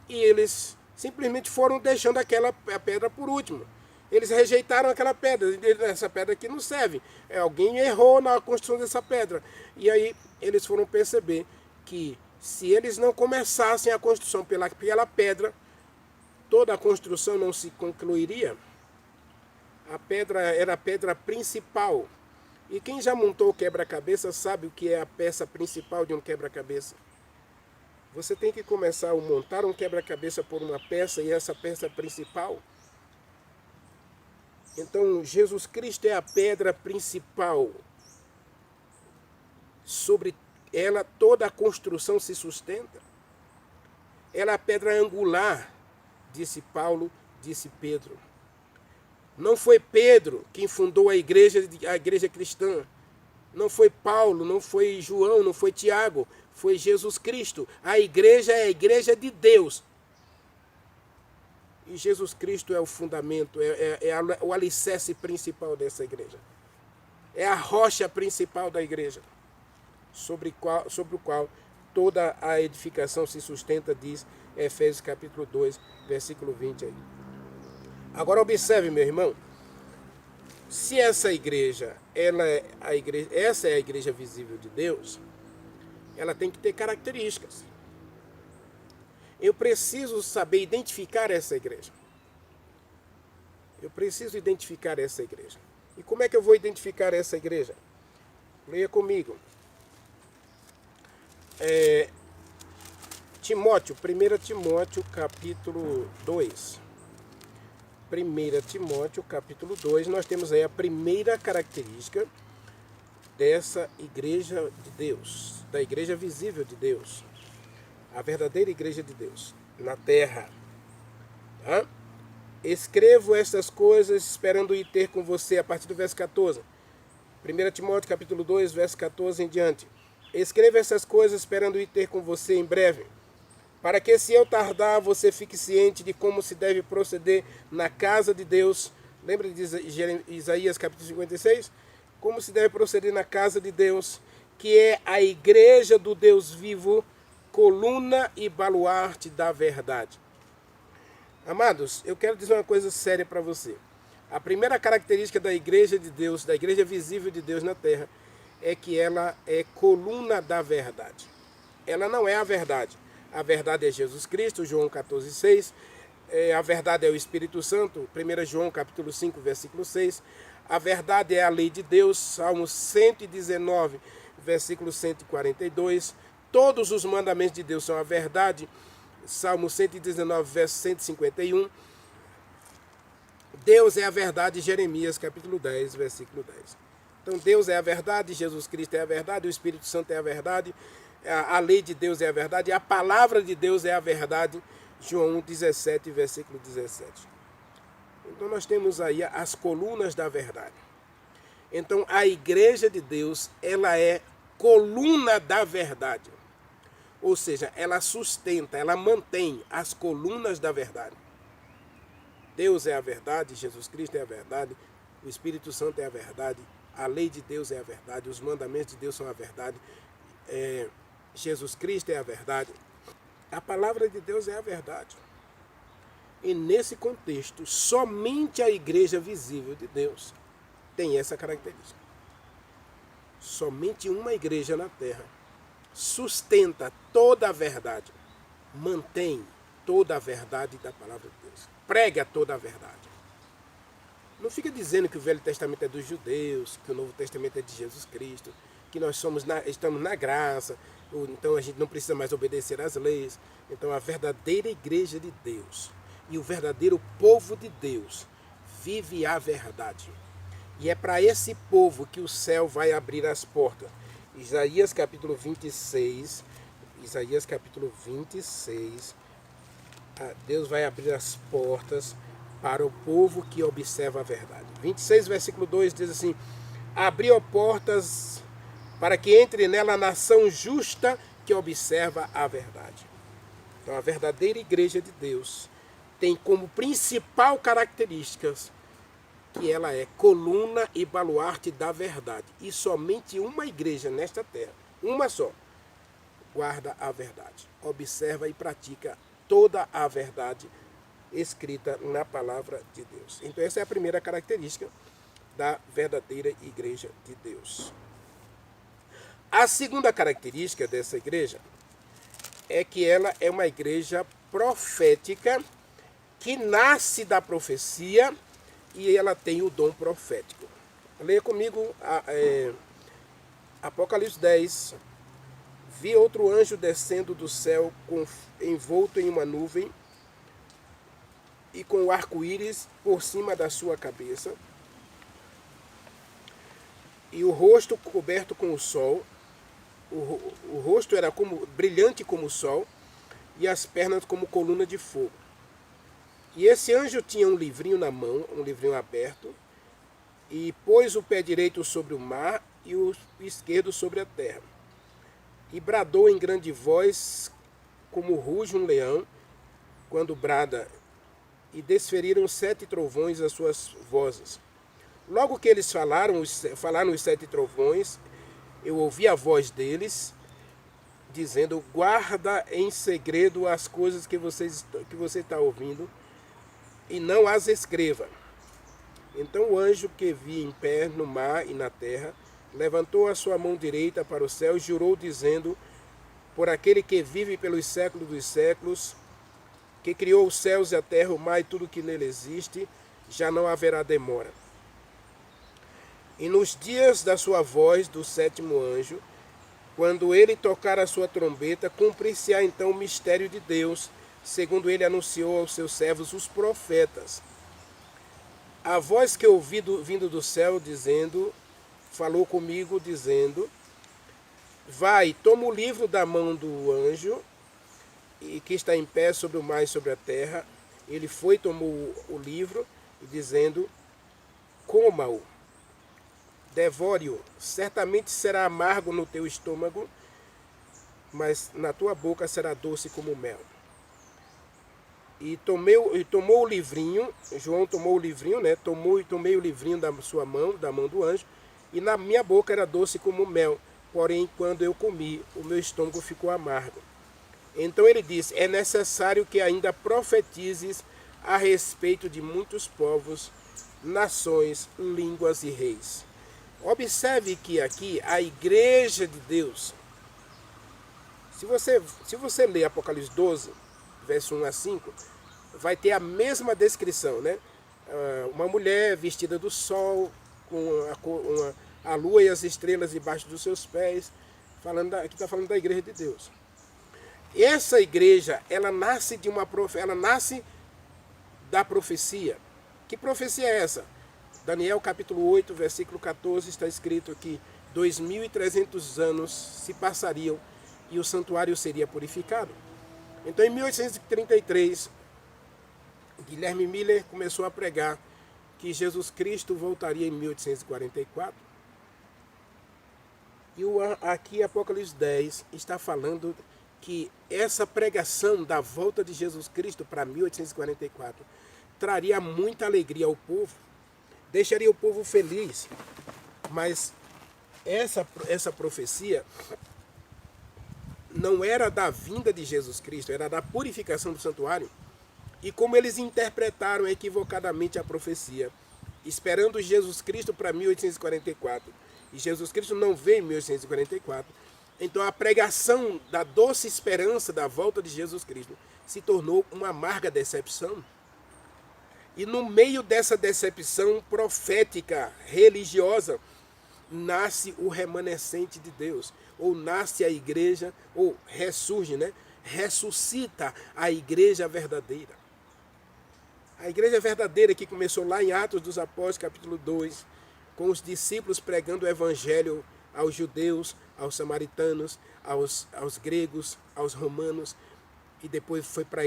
e eles simplesmente foram deixando aquela pedra por último. Eles rejeitaram aquela pedra. Essa pedra aqui não serve. Alguém errou na construção dessa pedra. E aí eles foram perceber que se eles não começassem a construção pela pedra, toda a construção não se concluiria. A pedra era a pedra principal. E quem já montou o quebra-cabeça sabe o que é a peça principal de um quebra-cabeça. Você tem que começar a montar um quebra-cabeça por uma peça e essa peça principal. Então, Jesus Cristo é a pedra principal. Sobre ela, toda a construção se sustenta. Ela é a pedra angular, disse Paulo, disse Pedro. Não foi Pedro quem fundou a igreja cristã. Não foi Paulo, não foi João, não foi Tiago. Foi Jesus Cristo. A igreja é a igreja de Deus. E Jesus Cristo é o fundamento, o alicerce principal dessa igreja. É a rocha principal da igreja, sobre o qual toda a edificação se sustenta, diz Efésios capítulo 2, versículo 20 aí. Agora observe, meu irmão, se essa igreja, essa é a igreja visível de Deus, ela tem que ter características. Eu preciso saber identificar essa igreja. Eu preciso identificar essa igreja. E como é que eu vou identificar essa igreja? Leia comigo. Timóteo, 1 Timóteo capítulo 2. 1 Timóteo capítulo 2, nós temos aí a primeira característica dessa igreja de Deus, da igreja visível de Deus. A verdadeira igreja de Deus, na terra. Tá? Escrevo estas coisas esperando ir ter com você, a partir do verso 14. 1 Timóteo capítulo 2, verso 14 em diante. Escrevo essas coisas esperando ir ter com você em breve, para que se eu tardar, você fique ciente de como se deve proceder na casa de Deus. Lembra de Isaías capítulo 56? Como se deve proceder na casa de Deus, que é a igreja do Deus vivo, coluna e baluarte da verdade. Amados, eu quero dizer uma coisa séria para você. A primeira característica da igreja de Deus, da igreja visível de Deus na terra, é que ela é coluna da verdade. Ela não é a verdade. A verdade é Jesus Cristo, João 14,6. A verdade é o Espírito Santo, 1 João capítulo 5, versículo 6. A verdade é a lei de Deus, Salmo 119, versículo 142. Todos os mandamentos de Deus são a verdade. Salmo 119, verso 151. Deus é a verdade, Jeremias capítulo 10, versículo 10. Então Deus é a verdade, Jesus Cristo é a verdade, o Espírito Santo é a verdade, a lei de Deus é a verdade, a palavra de Deus é a verdade, João 17, versículo 17. Então nós temos aí as colunas da verdade. Então a igreja de Deus, ela é coluna da verdade. Ou seja, ela sustenta, ela mantém as colunas da verdade. Deus é a verdade, Jesus Cristo é a verdade, o Espírito Santo é a verdade, a lei de Deus é a verdade, os mandamentos de Deus são a verdade, Jesus Cristo é a verdade, a palavra de Deus é a verdade. E nesse contexto, somente a igreja visível de Deus tem essa característica. Somente uma igreja na terra sustenta toda a verdade, mantém toda a verdade da palavra de Deus, prega toda a verdade. Não fica dizendo que o Velho Testamento é dos judeus, que o Novo Testamento é de Jesus Cristo, que nós estamos na graça, então a gente não precisa mais obedecer às leis. Então a verdadeira igreja de Deus e o verdadeiro povo de Deus vive a verdade. E é para esse povo que o céu vai abrir as portas. Isaías capítulo 26, Deus vai abrir as portas para o povo que observa a verdade. 26, versículo 2 diz assim: abriu portas para que entre nela a nação justa que observa a verdade. Então, a verdadeira igreja de Deus tem como principal características que ela é coluna e baluarte da verdade. E somente uma igreja nesta terra, uma só, guarda a verdade, observa e pratica toda a verdade escrita na palavra de Deus. Então essa é a primeira característica da verdadeira igreja de Deus. A segunda característica dessa igreja é que ela é uma igreja profética que nasce da profecia e ela tem o dom profético. Leia comigo Apocalipse 10. Vi outro anjo descendo do céu envolto em uma nuvem e com o arco-íris por cima da sua cabeça e o rosto coberto com o sol. O rosto era brilhante como o sol e as pernas como coluna de fogo. E esse anjo tinha um livrinho na mão, um livrinho aberto, e pôs o pé direito sobre o mar e o esquerdo sobre a terra. E bradou em grande voz, como ruge um leão, quando brada, e desferiram 7 trovões as suas vozes. Logo que eles falaram os 7 trovões, eu ouvi a voz deles, dizendo, guarda em segredo as coisas que você está ouvindo, e não as escreva. Então o anjo que vi em pé no mar e na terra, levantou a sua mão direita para o céu e jurou, dizendo, por aquele que vive pelos séculos dos séculos, que criou os céus e a terra, o mar e tudo que nele existe, já não haverá demora. E nos dias da sua voz, do 7º anjo, quando ele tocar a sua trombeta, cumprir-se-á então o mistério de Deus, segundo ele anunciou aos seus servos, os profetas. A voz que ouvi vindo do céu, falou comigo, dizendo, vai, toma o livro da mão do anjo, e que está em pé sobre o mar e sobre a terra. Ele foi, tomou o livro, e dizendo, coma-o, devore-o, certamente será amargo no teu estômago, mas na tua boca será doce como mel. E tomou o livrinho, João tomou o livrinho, né? Tomei o livrinho da sua mão, da mão do anjo, e na minha boca era doce como mel, porém quando eu comi, o meu estômago ficou amargo. Então ele disse, é necessário que ainda profetizes a respeito de muitos povos, nações, línguas e reis. Observe que aqui a igreja de Deus, se você ler Apocalipse 12, verso 1 a 5, vai ter a mesma descrição, né? Uma mulher vestida do sol, com a lua e as estrelas debaixo dos seus pés, aqui está falando da igreja de Deus. Essa igreja, ela nasce da profecia. Que profecia é essa? Daniel capítulo 8, versículo 14, está escrito aqui, 2.300 anos se passariam e o santuário seria purificado. Então, em 1833, Guilherme Miller começou a pregar que Jesus Cristo voltaria em 1844. E aqui, Apocalipse 10, está falando que essa pregação da volta de Jesus Cristo para 1844 traria muita alegria ao povo, deixaria o povo feliz. Mas essa profecia não era da vinda de Jesus Cristo, era da purificação do santuário. E como eles interpretaram equivocadamente a profecia, esperando Jesus Cristo para 1844, e Jesus Cristo não veio em 1844, então a pregação da doce esperança da volta de Jesus Cristo se tornou uma amarga decepção. E no meio dessa decepção profética, religiosa, nasce o remanescente de Deus, ou nasce a igreja, ou ressurge, né? Ressuscita a igreja verdadeira. A igreja verdadeira que começou lá em Atos dos Apóstolos, capítulo 2, com os discípulos pregando o evangelho aos judeus, aos samaritanos, aos gregos, aos romanos, e depois foi para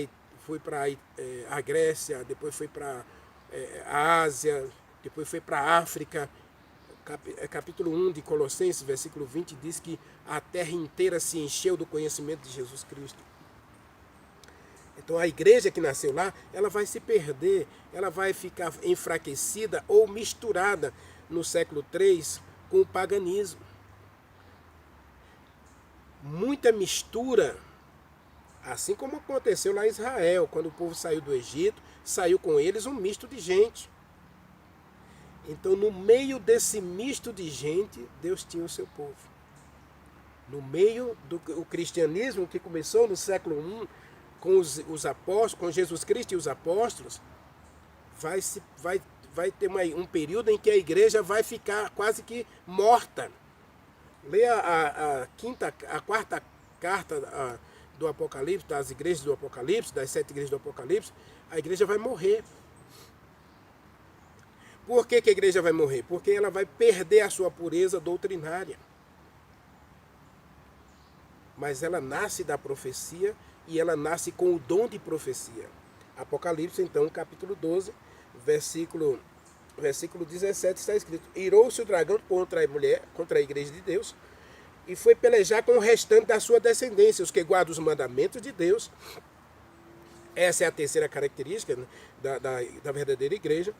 a Grécia, depois foi para a Ásia, depois foi para a África, capítulo 1 de Colossenses, versículo 20, diz que a terra inteira se encheu do conhecimento de Jesus Cristo. Então a igreja que nasceu lá, ela vai se perder, ela vai ficar enfraquecida ou misturada no século III com o paganismo. Muita mistura, assim como aconteceu lá em Israel, quando o povo saiu do Egito, saiu com eles um misto de gente. Então, no meio desse misto de gente, Deus tinha o seu povo. No meio do cristianismo que começou no século I, com os apóstolos, com Jesus Cristo e os apóstolos, vai ter um período em que a igreja vai ficar quase que morta. Leia a quarta carta do Apocalipse, das igrejas do Apocalipse, das 7 igrejas do Apocalipse, a igreja vai morrer. Por que a igreja vai morrer? Porque ela vai perder a sua pureza doutrinária. Mas ela nasce da profecia e ela nasce com o dom de profecia. Apocalipse, então, capítulo 12, versículo 17 está escrito: irou-se o dragão contra a mulher, contra a igreja de Deus, e foi pelejar com o restante da sua descendência, os que guardam os mandamentos de Deus. Essa é a terceira característica, né, da verdadeira igreja.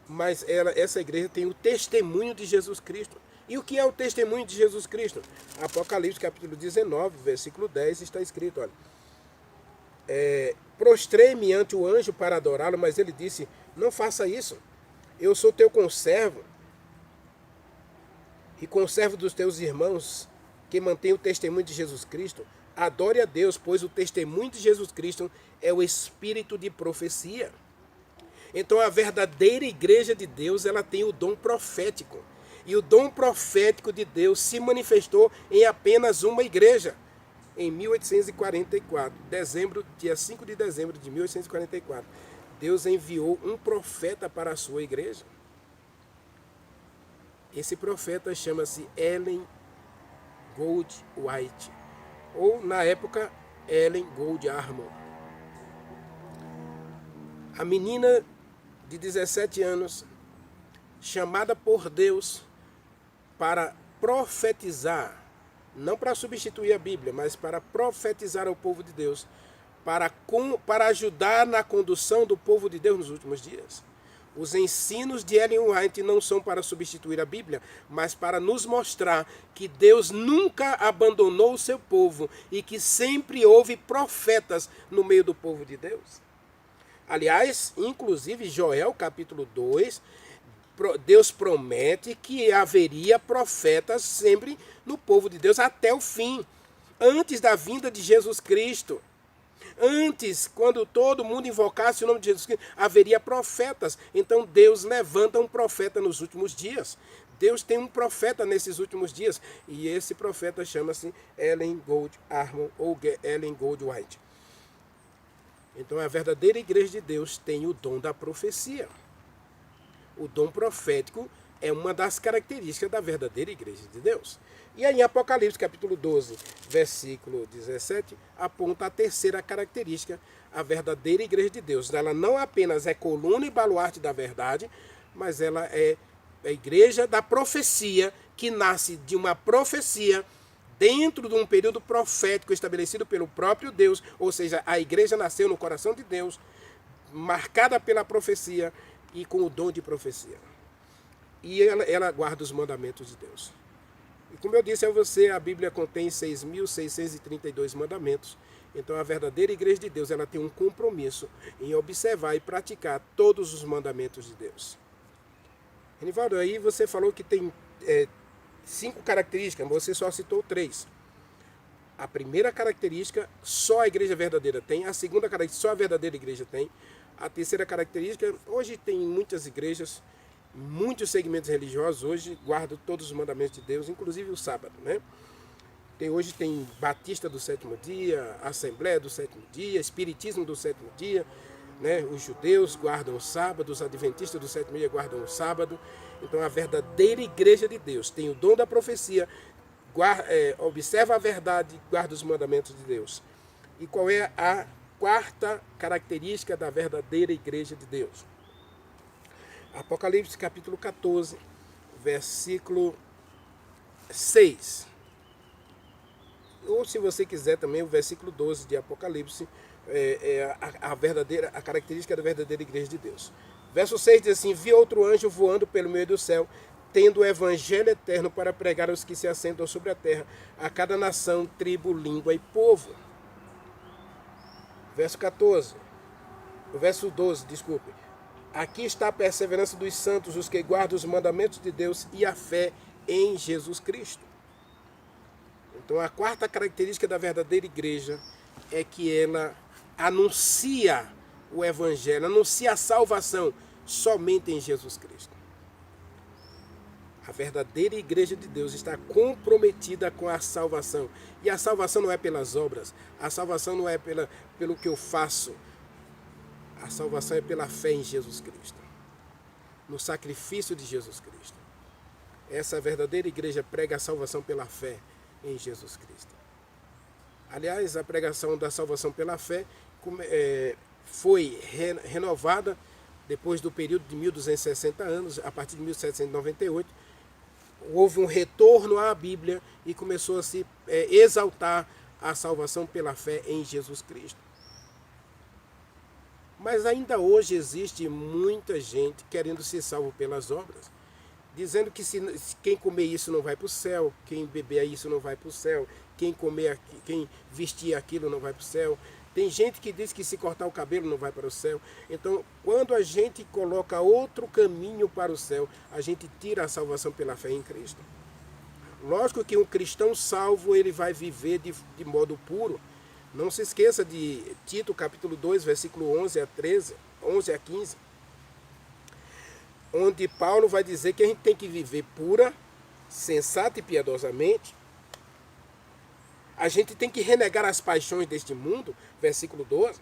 Mas essa igreja tem o testemunho de Jesus Cristo. E o que é o testemunho de Jesus Cristo? Apocalipse capítulo 19, versículo 10 está escrito, olha: prostrei-me ante o anjo para adorá-lo, mas ele disse: não faça isso. Eu sou teu conservo e conservo dos teus irmãos que mantêm o testemunho de Jesus Cristo. Adore a Deus, pois o testemunho de Jesus Cristo é o espírito de profecia. Então a verdadeira igreja de Deus, ela tem o dom profético. E o dom profético de Deus se manifestou em apenas uma igreja, em 1844, dia 5 de dezembro de 1844. Deus enviou um profeta para a sua igreja. Esse profeta chama-se Ellen Goldwhite, ou na época Ellen Gold Armor. A menina de 17 anos, chamada por Deus para profetizar, não para substituir a Bíblia, mas para profetizar ao povo de Deus, para ajudar na condução do povo de Deus nos últimos dias. Os ensinos de Ellen White não são para substituir a Bíblia, mas para nos mostrar que Deus nunca abandonou o seu povo e que sempre houve profetas no meio do povo de Deus. Aliás, inclusive Joel capítulo 2, Deus promete que haveria profetas sempre no povo de Deus até o fim, antes da vinda de Jesus Cristo. Antes, quando todo mundo invocasse o nome de Jesus Cristo, haveria profetas. Então Deus levanta um profeta nos últimos dias. Deus tem um profeta nesses últimos dias. E esse profeta chama-se Ellen Gold Armor ou Ellen Goldwhite. Então a verdadeira igreja de Deus tem o dom da profecia. O dom profético é uma das características da verdadeira igreja de Deus. E aí em Apocalipse capítulo 12, versículo 17, aponta a terceira característica, a verdadeira igreja de Deus. Ela não apenas é coluna e baluarte da verdade, mas ela é a igreja da profecia, que nasce de uma profecia dentro de um período profético estabelecido pelo próprio Deus, ou seja, a igreja nasceu no coração de Deus, marcada pela profecia e com o dom de profecia. E ela guarda os mandamentos de Deus. E como eu disse a você, a Bíblia contém 6.632 mandamentos. Então a verdadeira igreja de Deus, ela tem um compromisso em observar e praticar todos os mandamentos de Deus. Renivaldo, aí você falou que tem 5 características, você só citou 3. A primeira característica só a igreja verdadeira tem, a segunda característica só a verdadeira igreja tem, a terceira característica, hoje tem muitas igrejas, muitos segmentos religiosos hoje guardam todos os mandamentos de Deus, inclusive o sábado, né? Hoje tem Batista do sétimo dia, Assembleia do sétimo dia, Espiritismo do sétimo dia, né? Os judeus guardam o sábado, os adventistas do sétimo dia guardam o sábado. Então a verdadeira igreja de Deus tem o dom da profecia, observa a verdade, guarda os mandamentos de Deus. E qual é a quarta característica da verdadeira igreja de Deus? Apocalipse capítulo 14, versículo 6. Ou se você quiser também o versículo 12 de Apocalipse, a característica da verdadeira igreja de Deus. Verso 6 diz assim: vi outro anjo voando pelo meio do céu, tendo o evangelho eterno para pregar aos que se assentam sobre a terra, a cada nação, tribo, língua e povo. Verso 14. O verso 12, desculpe. Aqui está a perseverança dos santos, os que guardam os mandamentos de Deus e a fé em Jesus Cristo. Então, a quarta característica da verdadeira igreja é que ela anuncia o evangelho, anuncia a salvação somente em Jesus Cristo. A verdadeira igreja de Deus está comprometida com a salvação. E a salvação não é pelas obras, a salvação não é pelo que eu faço. A salvação é pela fé em Jesus Cristo, no sacrifício de Jesus Cristo. Essa verdadeira igreja prega a salvação pela fé em Jesus Cristo. Aliás, a pregação da salvação pela fé foi renovada depois do período de 1260 anos, a partir de 1798. Houve um retorno à Bíblia e começou a se exaltar a salvação pela fé em Jesus Cristo. Mas ainda hoje existe muita gente querendo ser salvo pelas obras, dizendo que quem comer isso não vai para o céu, quem beber isso não vai para o céu, quem vestir aquilo não vai para o céu. Tem gente que diz que se cortar o cabelo não vai para o céu. Então, quando a gente coloca outro caminho para o céu, a gente tira a salvação pela fé em Cristo. Lógico que um cristão salvo, ele vai viver de modo puro. Não se esqueça de Tito, capítulo 2, versículo 11 a 15. Onde Paulo vai dizer que a gente tem que viver pura, sensata e piedosamente. A gente tem que renegar as paixões deste mundo, versículo 12.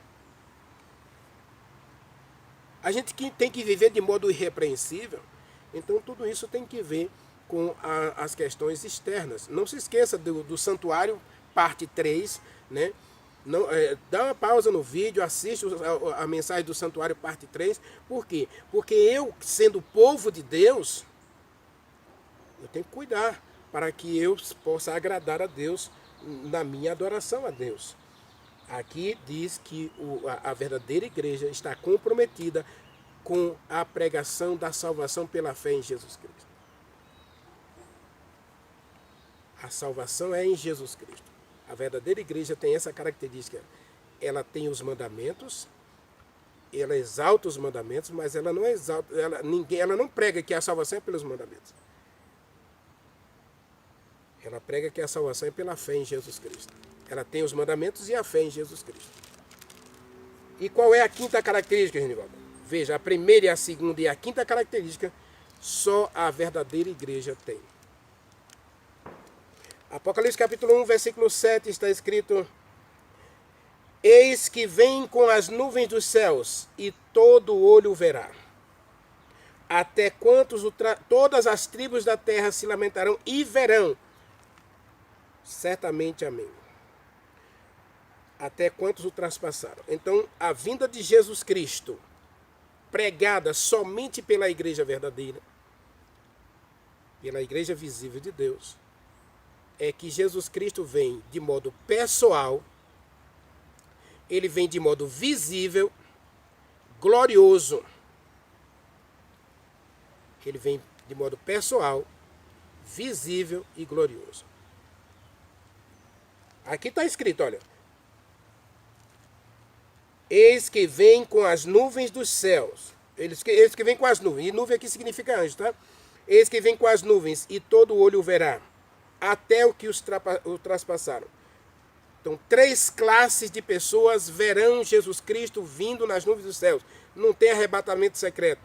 A gente tem que viver de modo irrepreensível. Então tudo isso tem que ver com as questões externas. Não se esqueça do santuário, parte 3, né? Não, dá uma pausa no vídeo, assiste a mensagem do santuário parte 3. Por quê? Porque eu, sendo povo de Deus, eu tenho que cuidar para que eu possa agradar a Deus na minha adoração a Deus. Aqui diz que a verdadeira igreja está comprometida com a pregação da salvação pela fé em Jesus Cristo. A salvação é em Jesus Cristo. A verdadeira igreja tem essa característica. Ela tem os mandamentos, ela exalta os mandamentos, mas ela não exalta, ela não prega que a salvação é pelos mandamentos. Ela prega que a salvação é pela fé em Jesus Cristo. Ela tem os mandamentos e a fé em Jesus Cristo. E qual é a quinta característica, Genivaldo? Veja, a primeira e a segunda e a quinta característica só a verdadeira igreja tem. Apocalipse capítulo 1, versículo 7 está escrito: eis que vem com as nuvens dos céus, e todo olho verá. Até quantos todas as tribos da terra se lamentarão e verão. Certamente, amém. Até quantos o traspassaram. Então, a vinda de Jesus Cristo, pregada somente pela igreja verdadeira, pela igreja visível de Deus, é que Jesus Cristo vem de modo pessoal, ele vem de modo visível, glorioso. Ele vem de modo pessoal, visível e glorioso. Aqui está escrito, olha: eis que vem com as nuvens dos céus. Eles que vem com as nuvens. E nuvem aqui significa anjo, tá? Eis que vem com as nuvens, e todo olho o verá, até o que o traspassaram. Então, 3 classes de pessoas verão Jesus Cristo vindo nas nuvens dos céus. Não tem arrebatamento secreto.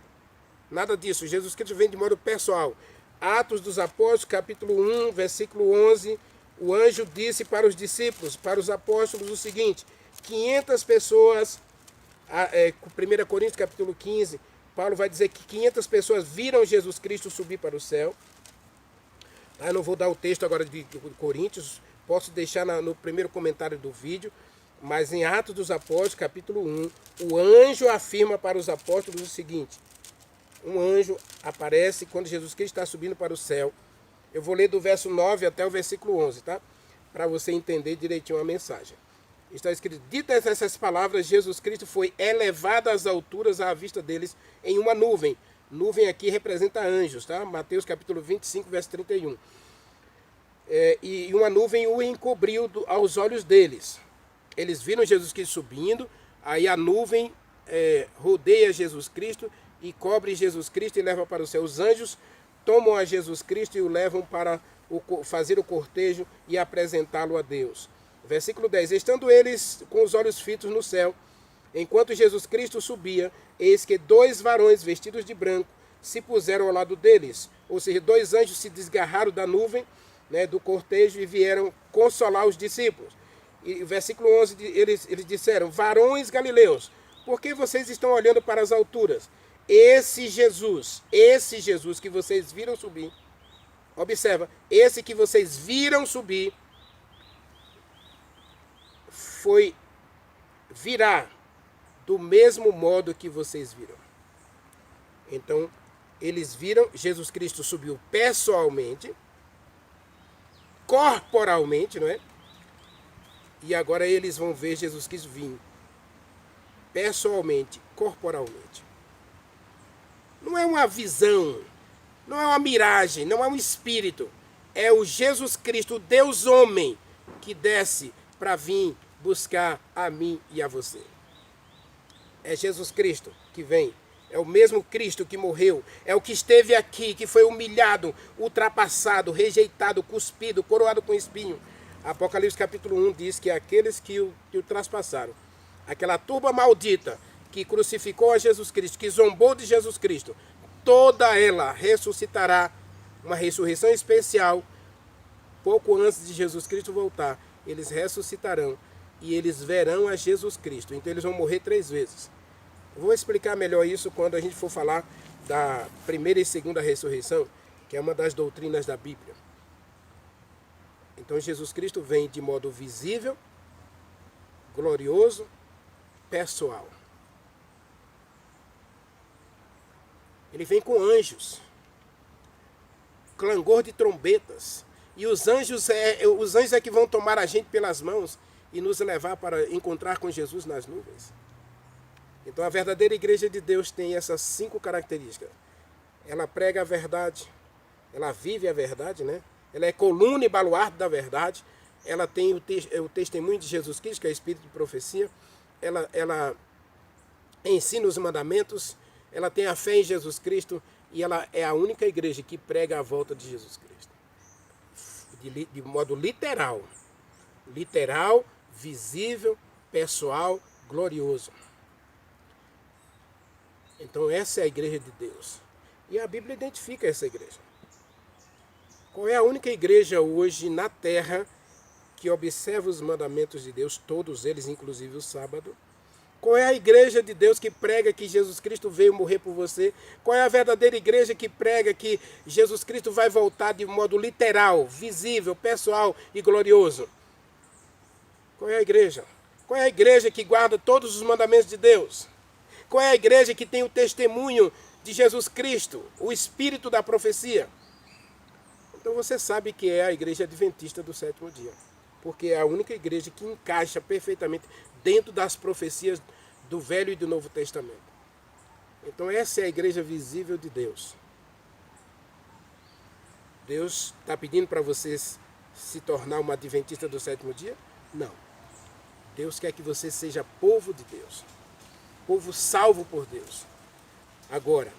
Nada disso. Jesus Cristo vem de modo pessoal. Atos dos Apóstolos, capítulo 1, versículo 11. O anjo disse para os discípulos, para os apóstolos, o seguinte: 500 pessoas, 1 Coríntios capítulo 15, Paulo vai dizer que 500 pessoas viram Jesus Cristo subir para o céu. Eu não vou dar o texto agora de Coríntios, posso deixar no primeiro comentário do vídeo, mas em Atos dos Apóstolos, capítulo 1, o anjo afirma para os apóstolos o seguinte: um anjo aparece quando Jesus Cristo está subindo para o céu. Eu vou ler do verso 9 até o versículo 11, tá? Para você entender direitinho a mensagem. Está escrito: ditas essas palavras, Jesus Cristo foi elevado às alturas à vista deles em uma nuvem. Nuvem aqui representa anjos, tá? Mateus capítulo 25, verso 31. E uma nuvem o encobriu aos olhos deles. Eles viram Jesus Cristo subindo, aí a nuvem rodeia Jesus Cristo e cobre Jesus Cristo e leva para o céu. Os anjos tomam a Jesus Cristo e o levam para fazer o cortejo e apresentá-lo a Deus. Versículo 10. Estando eles com os olhos fitos no céu, enquanto Jesus Cristo subia, eis que 2 varões vestidos de branco se puseram ao lado deles. Ou seja, 2 anjos se desgarraram da nuvem, do cortejo, e vieram consolar os discípulos. E versículo 11, eles disseram: varões galileus, por que vocês estão olhando para as alturas? Esse Jesus que vocês viram subir, observa, esse que vocês viram subir, virá do mesmo modo que vocês viram. Então, eles viram, Jesus Cristo subiu pessoalmente, corporalmente, não é? E agora eles vão ver Jesus Cristo vir pessoalmente, corporalmente. Não é uma visão, não é uma miragem, não é um espírito. É o Jesus Cristo, o Deus homem, que desce para vir buscar a mim e a você. É Jesus Cristo que vem. É o mesmo Cristo que morreu. É o que esteve aqui, que foi humilhado, ultrapassado, rejeitado, cuspido, coroado com espinho. Apocalipse capítulo 1 diz que aqueles que o traspassaram, aquela turba maldita que crucificou a Jesus Cristo, que zombou de Jesus Cristo, toda ela ressuscitará, uma ressurreição especial, pouco antes de Jesus Cristo voltar. Eles ressuscitarão e eles verão a Jesus Cristo. Então eles vão morrer 3 vezes. Eu vou explicar melhor isso quando a gente for falar da primeira e segunda ressurreição, que é uma das doutrinas da Bíblia. Então Jesus Cristo vem de modo visível, glorioso, pessoal. Ele vem com anjos, clangor de trombetas. E os anjos é que vão tomar a gente pelas mãos e nos levar para encontrar com Jesus nas nuvens. Então a verdadeira igreja de Deus tem essas 5 características. Ela prega a verdade, ela vive a verdade, né? Ela é coluna e baluarte da verdade, ela tem o testemunho de Jesus Cristo, que é o espírito de profecia, ela ensina os mandamentos, ela tem a fé em Jesus Cristo e ela é a única igreja que prega a volta de Jesus Cristo. De modo literal, visível, pessoal, glorioso. Então essa é a igreja de Deus. E a Bíblia identifica essa igreja. Qual é a única igreja hoje na terra que observa os mandamentos de Deus, todos eles, inclusive o sábado? Qual é a igreja de Deus que prega que Jesus Cristo veio morrer por você? Qual é a verdadeira igreja que prega que Jesus Cristo vai voltar de modo literal, visível, pessoal e glorioso? Qual é a igreja? Qual é a igreja que guarda todos os mandamentos de Deus? Qual é a igreja que tem o testemunho de Jesus Cristo, o espírito da profecia? Então você sabe que é a igreja adventista do 7º dia. Porque é a única igreja que encaixa perfeitamente dentro das profecias do Velho e do Novo Testamento. Então essa é a igreja visível de Deus. Deus está pedindo para vocês se tornar uma adventista do 7º dia? Não. Deus quer que você seja povo de Deus. Povo salvo por Deus. Agora,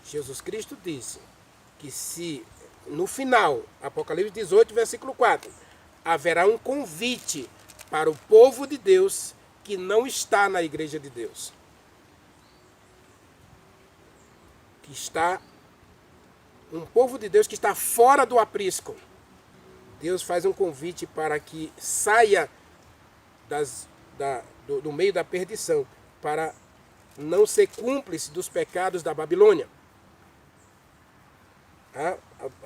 Jesus Cristo disse que se, no final, Apocalipse 18, versículo 4, haverá um convite para o povo de Deus que não está na igreja de Deus. Que está, um povo de Deus que está fora do aprisco. Deus faz um convite para que saia do meio da perdição, para não ser cúmplice dos pecados da Babilônia.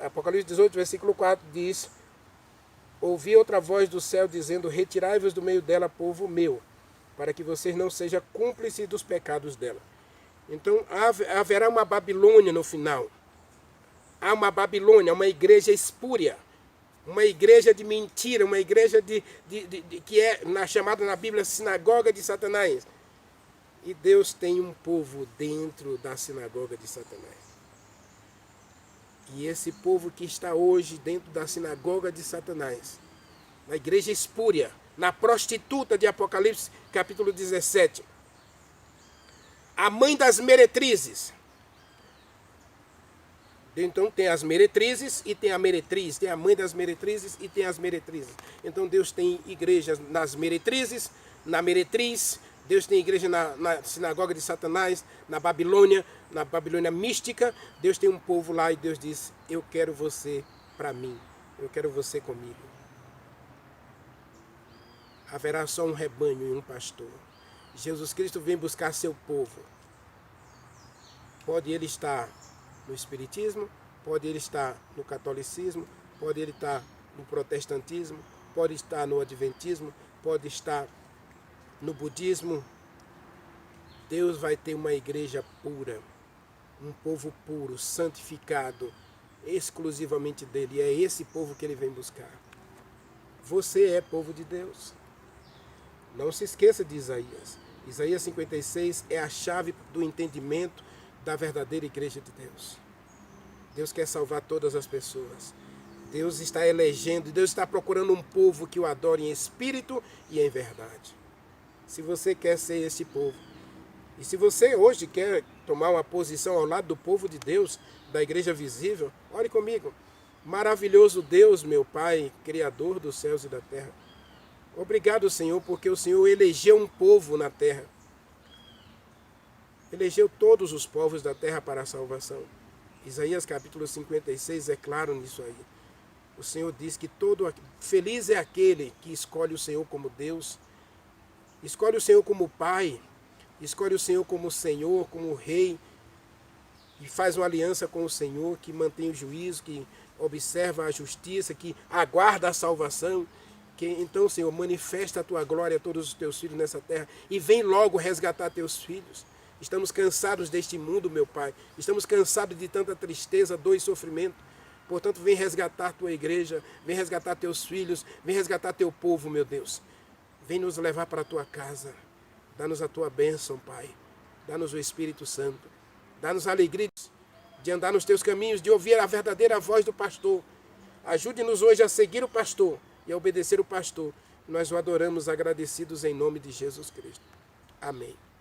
Apocalipse 18, versículo 4 diz: ouvi outra voz do céu dizendo: retirai-vos do meio dela, povo meu, para que vocês não sejam cúmplices dos pecados dela. Então haverá uma Babilônia no final. Há uma Babilônia, uma igreja espúria, uma igreja de mentira, uma igreja que é chamada na Bíblia sinagoga de Satanás. E Deus tem um povo dentro da sinagoga de Satanás. E esse povo que está hoje dentro da sinagoga de Satanás, na igreja espúria, na prostituta de Apocalipse, capítulo 17, a mãe das meretrizes. Então tem as meretrizes e tem a meretriz, tem a mãe das meretrizes e tem as meretrizes. Então Deus tem igrejas nas meretrizes, na meretriz. Deus tem igreja na sinagoga de Satanás, na Babilônia mística. Deus tem um povo lá e Deus diz, eu quero você para mim, eu quero você comigo. Haverá só um rebanho e um pastor. Jesus Cristo vem buscar seu povo. Pode ele estar no espiritismo, pode ele estar no catolicismo, pode ele estar no protestantismo, pode estar no adventismo, pode estar no budismo. Deus vai ter uma igreja pura, um povo puro, santificado, exclusivamente dele. E é esse povo que ele vem buscar. Você é povo de Deus. Não se esqueça de Isaías. Isaías 56 é a chave do entendimento da verdadeira igreja de Deus. Deus quer salvar todas as pessoas. Deus está elegendo, Deus está procurando um povo que o adore em espírito e em verdade. Se você quer ser esse povo, e se você hoje quer tomar uma posição ao lado do povo de Deus, da igreja visível, ore comigo. Maravilhoso Deus, meu Pai, Criador dos céus e da terra. Obrigado, Senhor, porque o Senhor elegeu um povo na terra. Elegeu todos os povos da terra para a salvação. Isaías capítulo 56 é claro nisso aí. O Senhor diz que feliz é aquele que escolhe o Senhor como Deus, escolhe o Senhor como Pai, escolhe o Senhor como Senhor, como Rei, e faz uma aliança com o Senhor, que mantém o juízo, que observa a justiça, que aguarda a salvação. Então, Senhor, manifesta a tua glória a todos os teus filhos nessa terra e vem logo resgatar teus filhos. Estamos cansados deste mundo, meu Pai. Estamos cansados de tanta tristeza, dor e sofrimento. Portanto, vem resgatar tua igreja, vem resgatar teus filhos, vem resgatar teu povo, meu Deus. Vem nos levar para a tua casa. Dá-nos a tua bênção, Pai. Dá-nos o Espírito Santo. Dá-nos a alegria de andar nos teus caminhos, de ouvir a verdadeira voz do pastor. Ajude-nos hoje a seguir o pastor e a obedecer o pastor. Nós o adoramos agradecidos em nome de Jesus Cristo. Amém.